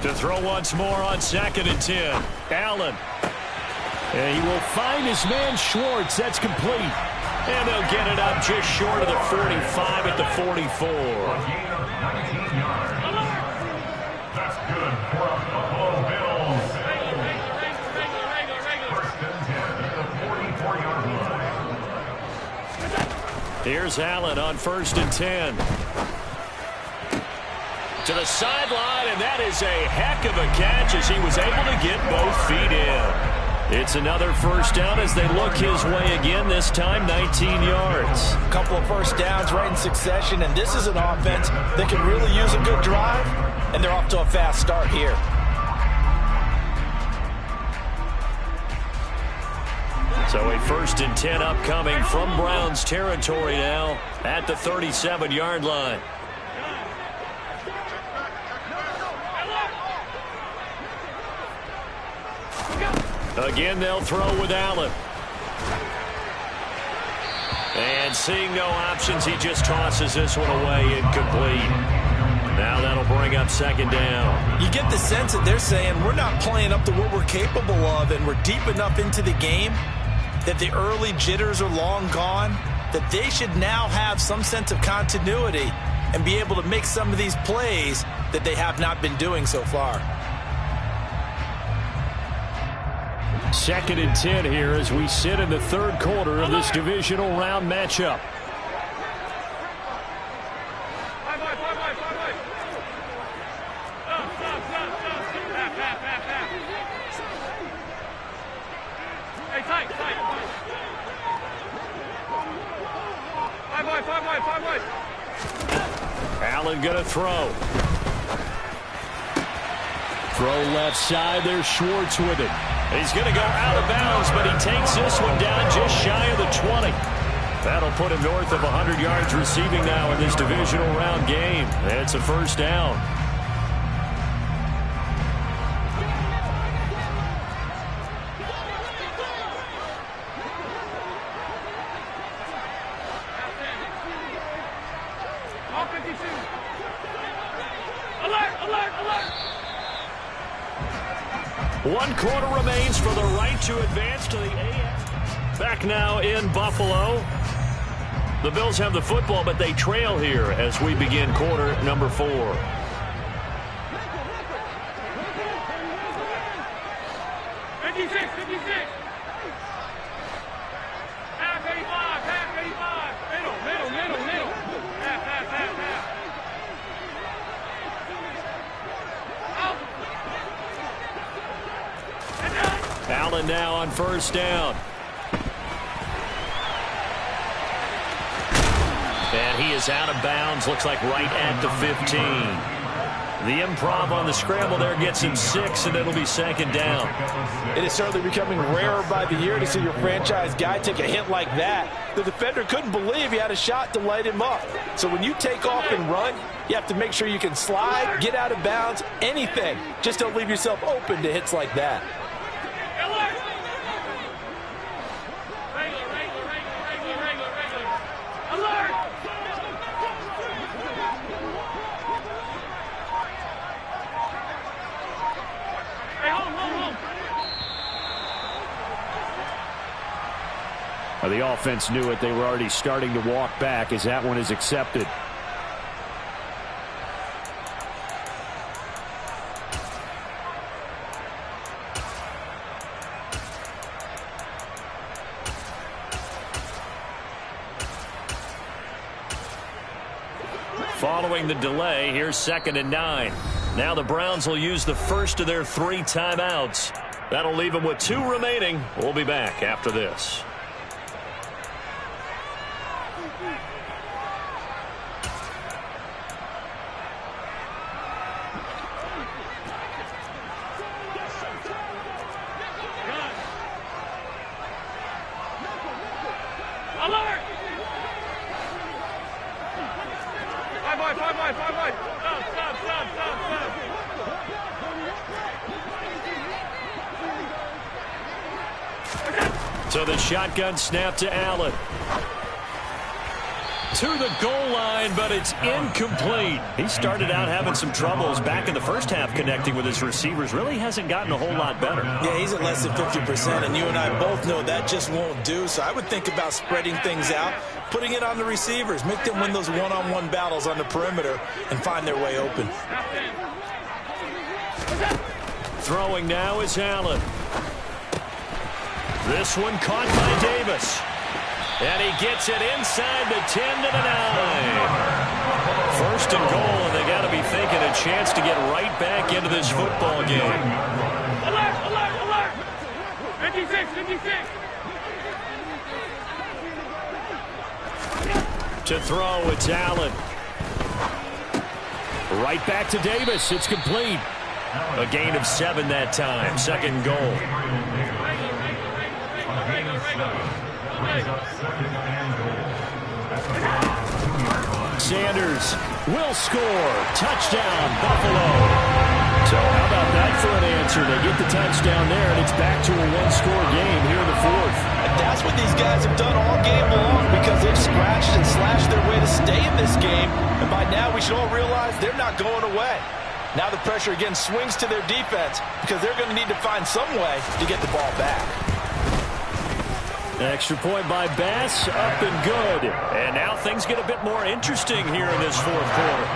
Speaker 1: To throw once more on 2nd and 10. Allen. And he will find his man Schwartz. That's complete. And they'll get it up just short of the 45 at the 44.
Speaker 4: A gain of 19 yards. That's good for a Buffalo Bills. First and 10 at the 44-yard line.
Speaker 1: Here's Allen on 1st and 10. To the sideline, and that is a heck of a catch as he was able to get both feet in. It's another first down as they look his way again, this time 19 yards.
Speaker 3: A couple of first downs right in succession, and this is an offense that can really use a good drive, and they're off to a fast start here.
Speaker 1: So a 1st and 10 upcoming from Browns territory now at the 37-yard line. Again, they'll throw with Allen. And seeing no options, he just tosses this one away incomplete. Now that'll bring up 2nd down.
Speaker 3: You get the sense that they're saying we're not playing up to what we're capable of, and we're deep enough into the game that the early jitters are long gone, that they should now have some sense of continuity and be able to make some of these plays that they have not been doing so far.
Speaker 1: 2nd and 10 here as we sit in the 3rd quarter of this divisional round matchup. Allen gonna throw. Throw left side. There's Schwartz with it. He's going to go out of bounds, but he takes this one down just shy of the 20. That'll put him north of 100 yards receiving now in this divisional round game. It's a first down. One quarter remains for the right to advance to the AFC. Back now in Buffalo. The Bills have the football, but they trail here as we begin quarter number 4.
Speaker 5: 56. Half 85. Middle. Half.
Speaker 1: Allen now on 1st down. And he is out of bounds, looks like right at the 15. The improv on the scramble there gets him 6, and it'll be 2nd down.
Speaker 3: It is certainly becoming rarer by the year to see your franchise guy take a hit like that. The defender couldn't believe he had a shot to light him up. So when you take off and run, you have to make sure you can slide, get out of bounds, anything. Just don't leave yourself open to hits like that.
Speaker 2: The offense knew it. They were already starting to walk back as that one is accepted.
Speaker 1: Following the delay, here's 2nd and 9. Now the Browns will use the first of their 3 timeouts. That'll leave them with 2 remaining. We'll be back after this. So the shotgun snap to Allen. To the goal line, but it's incomplete. He started out having some troubles back in the first half connecting with his receivers. Really hasn't gotten a whole lot better.
Speaker 3: Yeah, he's at less than 50%, and you and I both know that just won't do. So I would think about spreading things out, putting it on the receivers, make them win those one-on-one battles on the perimeter and find their way open.
Speaker 1: Throwing now is Allen. This one caught by Davis. And he gets it inside the 10 to the 9. 1st and goal, and they got to be thinking a chance to get right back into this football game.
Speaker 5: Alert, alert, alert! 56, 56!
Speaker 1: To throw, it's Allen. Right back to Davis. It's complete. A gain of 7 that time. 2nd goal. Sanders will score. Touchdown, Buffalo. So how about that for an answer? They get the touchdown there, and it's back to a 1-score game here in the 4th.
Speaker 3: And that's what these guys have done all game long because they've scratched and slashed their way to stay in this game. And by now, we should all realize they're not going away. Now the pressure again swings to their defense because they're going to need to find some way to get the ball back.
Speaker 1: Extra point by Bass, up and good. And now things get a bit more interesting here in this 4th quarter.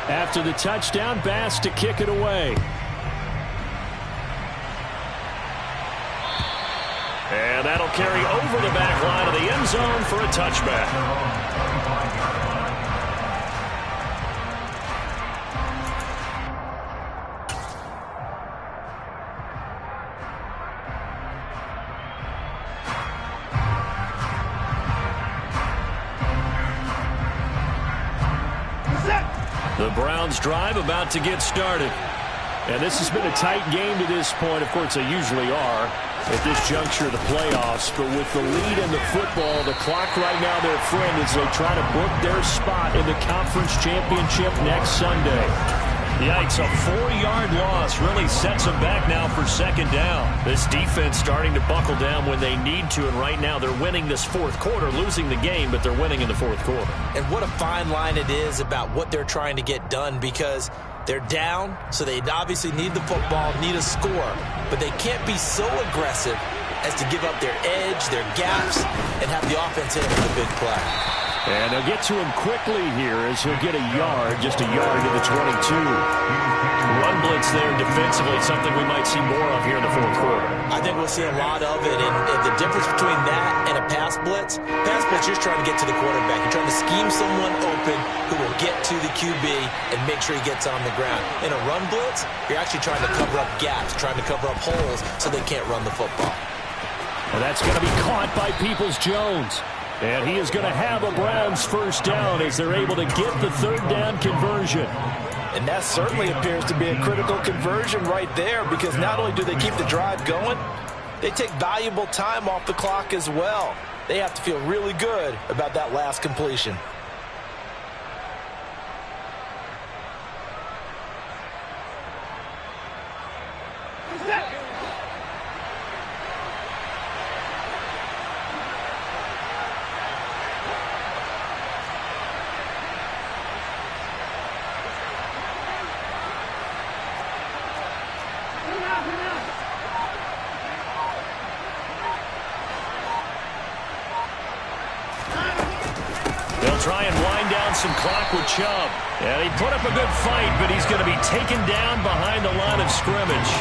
Speaker 1: After the touchdown, Bass to kick it away. And that'll carry over the back line of the end zone for a touchback. The Browns drive about to get started. And this has been a tight game to this point. Of course, they usually are at this juncture of the playoffs. But with the lead in the football, the clock right now their friend as they try to book their spot in the conference championship next Sunday. Yikes, a 4-yard loss really sets them back now for 2nd down. This defense starting to buckle down when they need to, and right now they're winning this 4th quarter, losing the game, but they're winning in the 4th quarter.
Speaker 3: And what a fine line it is about what they're trying to get done because they're down, so they obviously need the football, need a score, but they can't be so aggressive as to give up their edge, their gaps, and have the offense hit with a big play.
Speaker 1: And they'll get to him quickly here as he'll get a yard, just a yard to the 22. Run blitz there defensively, something we might see more of here in the 4th quarter.
Speaker 3: I think we'll see a lot of it, and the difference between that and a pass blitz, you're just trying to get to the quarterback. You're trying to scheme someone open who will get to the QB and make sure he gets on the ground. In a run blitz, you're actually trying to cover up gaps, trying to cover up holes so they can't run the football.
Speaker 1: And that's going to be caught by Peoples-Jones.
Speaker 2: And he is going to have a Browns first down as they're able to get the third down conversion.
Speaker 3: And that certainly appears to be a critical conversion right there, because not only do they keep the drive going, they take valuable time off the clock as well. They have to feel really good about that last completion.
Speaker 1: Try and wind down some clock with Chubb. And he put up a good fight, but he's going to be taken down behind the line of scrimmage.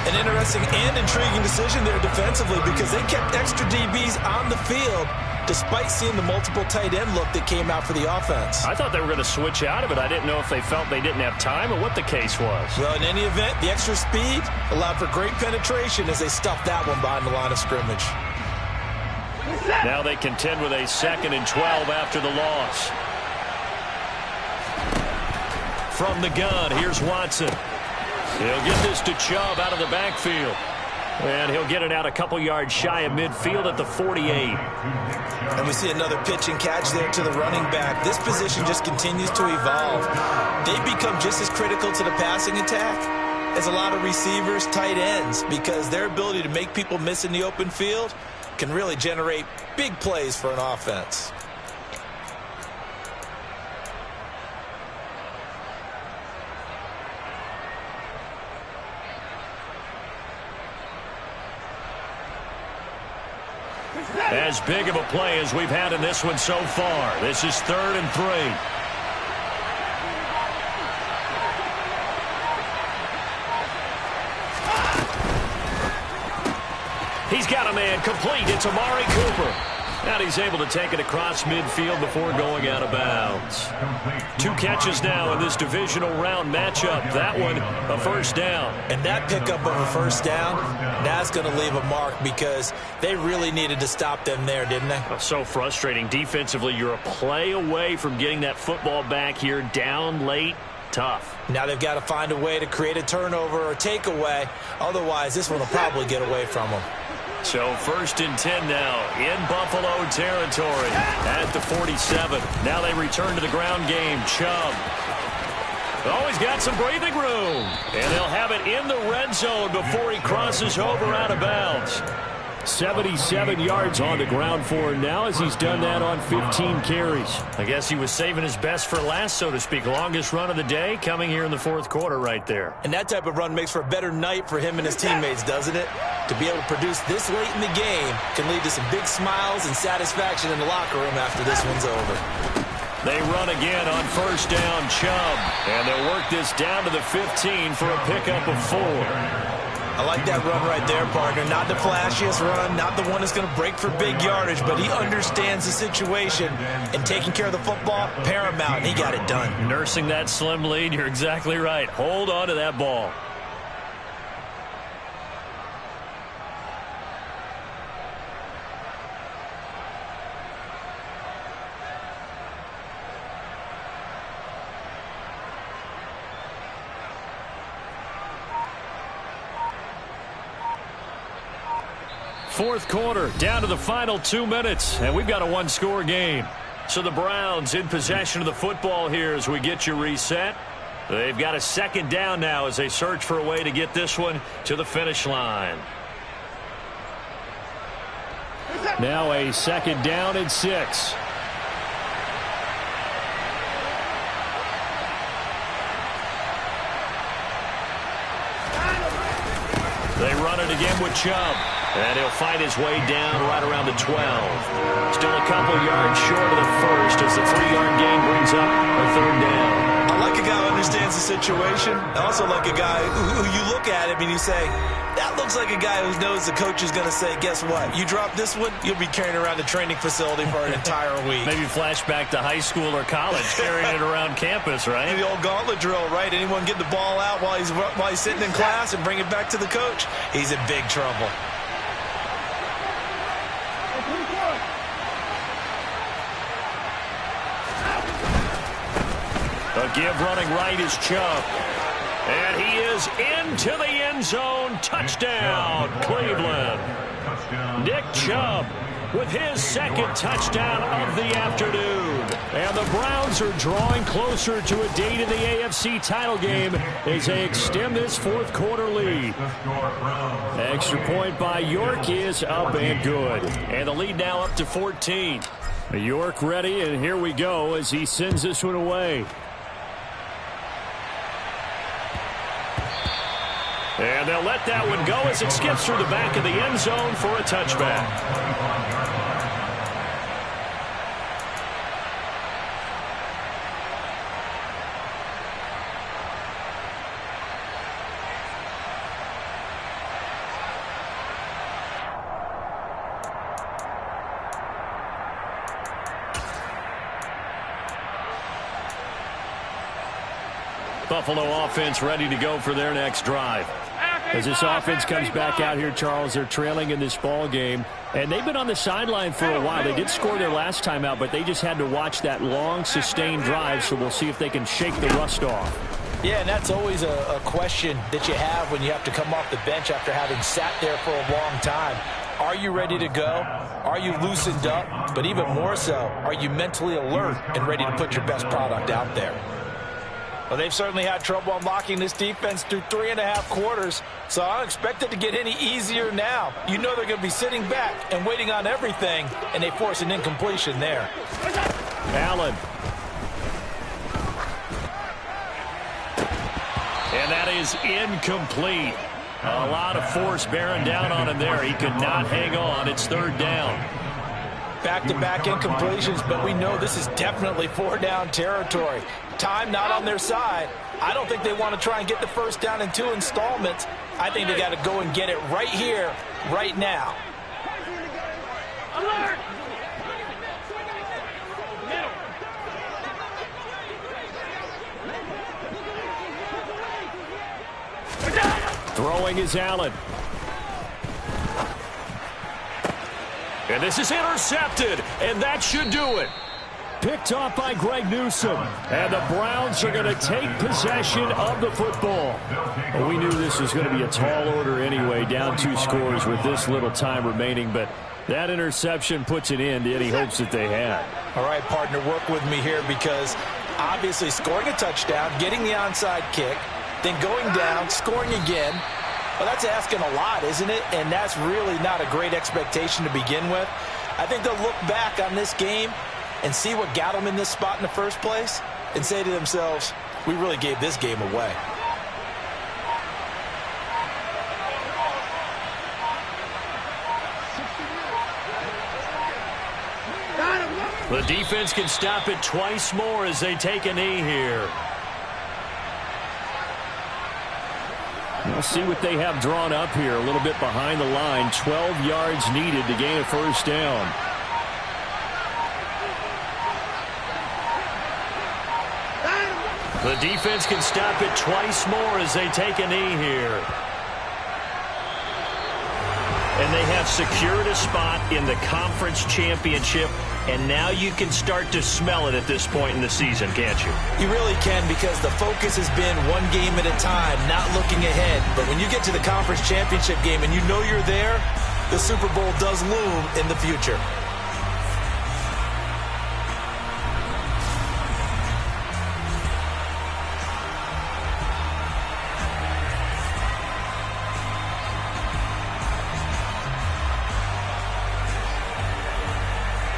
Speaker 3: An interesting and intriguing decision there defensively, because they kept extra DBs on the field despite seeing the multiple tight end look that came out for the offense.
Speaker 1: I thought they were going to switch out of it. I didn't know if they felt they didn't have time or what the case was.
Speaker 3: Well, in any event, the extra speed allowed for great penetration as they stuffed that one behind the line of scrimmage.
Speaker 1: Now they contend with a 2nd and 12 after the loss. From the gun, here's Watson. He'll get this to Chubb out of the backfield. And he'll get it out a couple yards shy of midfield at the 48.
Speaker 3: And we see another pitch and catch there to the running back. This position just continues to evolve. They become just as critical to the passing attack as a lot of receivers, tight ends, because their ability to make people miss in the open field can really generate big plays for an offense.
Speaker 1: As big of a play as we've had in this one so far. This is 3rd and 3. He's got a man complete. It's Amari Cooper. And he's able to take it across midfield before going out of bounds. 2 catches now in this divisional round matchup. That one, a first down.
Speaker 3: And that pickup of a first down, that's going to leave a mark, because they really needed to stop them there, didn't they?
Speaker 1: So frustrating. Defensively, you're a play away from getting that football back here, down late. Tough.
Speaker 3: Now they've got to find a way to create a turnover or takeaway. Otherwise, this one will probably get away from them.
Speaker 1: So 1st and 10 now in Buffalo territory at the 47. Now they return to the ground game. Chubb. Oh, he's got some breathing room. And they'll have it in the red zone before he crosses over out of bounds.
Speaker 2: 77 yards on the ground for him now, as he's done that on 15 carries.
Speaker 1: I guess he was saving his best for last, so to speak. Longest run of the day coming here in the 4th quarter right there.
Speaker 3: And that type of run makes for a better night for him and his teammates, doesn't it? To be able to produce this late in the game can lead to some big smiles and satisfaction in the locker room after this one's over.
Speaker 1: They run again on first down, Chubb. And they'll work this down to the 15 for a pickup of 4.
Speaker 3: I like that run right there, partner. Not the flashiest run, not the one that's going to break for big yardage, but he understands the situation, and taking care of the football, paramount, and he got it done.
Speaker 1: Nursing that slim lead, you're exactly right. Hold on to that ball. Fourth quarter, down to the final 2 minutes, and we've got a 1-score game. So the Browns in possession of the football here as we get you reset. They've got a 2nd down now as they search for a way to get this one to the finish line.
Speaker 2: Now a 2nd down and 6.
Speaker 1: They run it again with Chubb. And he'll fight his way down right around the 12. Still a couple yards short of the first as the 3-yard gain brings up a 3rd down.
Speaker 3: I like a guy who understands the situation. I also like a guy who you look at him and you say, that looks like a guy who knows the coach is going to say, guess what? You drop this one, you'll be carrying around the training facility for an entire week.
Speaker 1: Maybe flashback to high school or college, carrying it around campus, right?
Speaker 3: The old gauntlet drill, right? Anyone get the ball out while he's sitting in class and bring it back to the coach? He's in big trouble.
Speaker 1: A give running right is Chubb. And he is into the end zone. Touchdown, Cleveland. Nick Chubb with his second touchdown of the afternoon. And the Browns are drawing closer to a date in the AFC title game as they extend this fourth quarter lead. Extra point by York is up and good. And the lead now up to 14. York ready, and here we go as he sends this one away. And they'll let that one go as it skips through the back of the end zone for a touchback. Buffalo offense ready to go for their next drive. As this offense comes back out here, Charles, they're trailing in this ball game, and they've been on the sideline for a while. They did score their last time out, but they just had to watch that long, sustained drive, so we'll see if they can shake the rust off.
Speaker 3: Yeah, and that's always a question that you have when you have to come off the bench after having sat there for a long time. Are you ready to go? Are you loosened up? But even more so, are you mentally alert and ready to put your best product out there? Well, they've certainly had trouble unlocking this defense through 3.5 quarters, so I don't expect it to get any easier now. You know they're going to be sitting back and waiting on everything, and they force an incompletion there.
Speaker 1: Allen. And that is incomplete. A lot of force bearing down on him there. He could not hang on. It's third down.
Speaker 3: Back-to-back incompletions, but we know this is definitely four-down territory. Time not on their side. I don't think they want to try and get the first down in 2 installments. I think they got to go and get it right here, right now.
Speaker 5: Alert!
Speaker 1: Throwing is Allen. And this is intercepted, and that should do it. Picked off by Greg Newsome. And the Browns are going to take possession of the football. Well, we knew this was going to be a tall order anyway, down 2 scores with this little time remaining, but that interception puts an end to any hopes that they had.
Speaker 3: All right, partner, work with me here because obviously scoring a touchdown, getting the onside kick, then going down, scoring again. Well, that's asking a lot, isn't it? And that's really not a great expectation to begin with. I think they'll look back on this game and see what got them in this spot in the first place and say to themselves, we really gave this game away.
Speaker 1: The defense can stop it twice more as they take a knee here. We'll see what they have drawn up here. A little bit behind the line. 12 yards needed to gain a first down. The defense can stop it twice more as they take a knee here. And they have secured a spot in the conference championship. And now you can start to smell it at this point in the season, can't you?
Speaker 3: You really can, because the focus has been one game at a time, not looking ahead. But when you get to the conference championship game and you know you're there, the Super Bowl does loom in the future.